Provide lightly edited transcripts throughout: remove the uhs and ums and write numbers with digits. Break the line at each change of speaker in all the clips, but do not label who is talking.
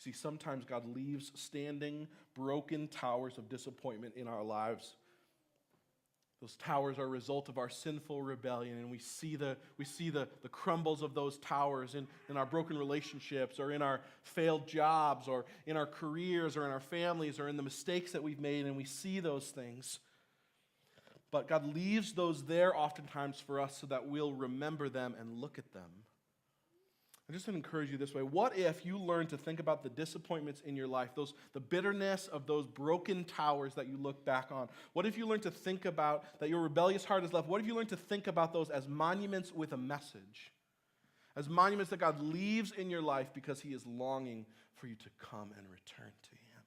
See, sometimes God leaves standing, broken towers of disappointment in our lives. Those towers are a result of our sinful rebellion, and we see the crumbles of those towers in our broken relationships, or in our failed jobs, or in our careers, or in our families, or in the mistakes that we've made, and we see those things. But God leaves those there oftentimes for us so that we'll remember them and look at them. I just want to encourage you this way. What if you learn to think about the disappointments in your life, the bitterness of those broken towers that you look back on? What if you learn to think about that your rebellious heart is left? What if you learn to think about those as monuments with a message? As monuments that God leaves in your life because he is longing for you to come and return to him.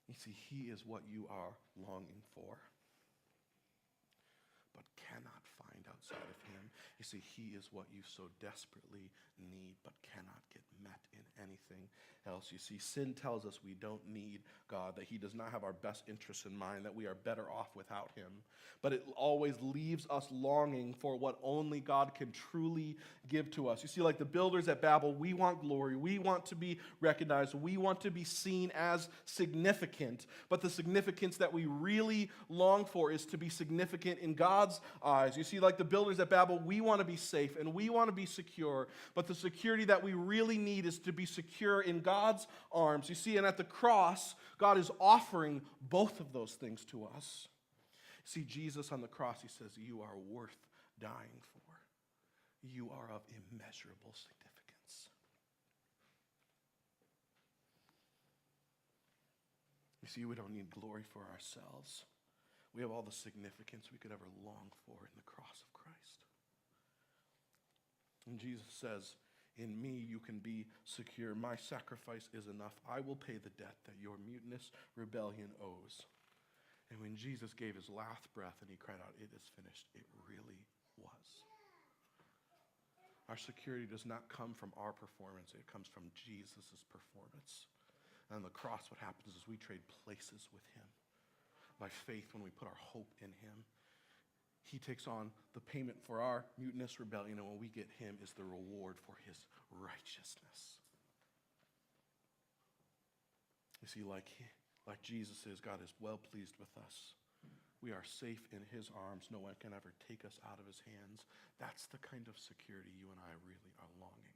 You see, he is what you are longing for, but cannot find outside of him. You see, he is what you so desperately need, but cannot get met in anything else. You see, sin tells us we don't need God, that he does not have our best interests in mind, that we are better off without him. But it always leaves us longing for what only God can truly give to us. You see, like the builders at Babel, we want glory. We want to be recognized. We want to be seen as significant. But the significance that we really long for is to be significant in God's eyes. You see, like the builders at Babel, we want to be safe and we want to be secure. But the security that we really need is to be secure in God's arms. You see, and at the cross, God is offering both of those things to us. See, Jesus on the cross, he says, you are worth dying for. You are of immeasurable significance. You see, we don't need glory for ourselves. We have all the significance we could ever long for in the cross of Christ. And Jesus says, in me you can be secure. My sacrifice is enough. I will pay the debt that your mutinous rebellion owes. And when Jesus gave his last breath and he cried out, it is finished, it really was. Our security does not come from our performance. It comes from Jesus' performance. And on the cross, what happens is we trade places with him. By faith, when we put our hope in him, he takes on the payment for our mutinous rebellion, and when we get him is the reward for his righteousness. You see, like Jesus is, God is well pleased with us. We are safe in his arms. No one can ever take us out of his hands. That's the kind of security you and I really are longing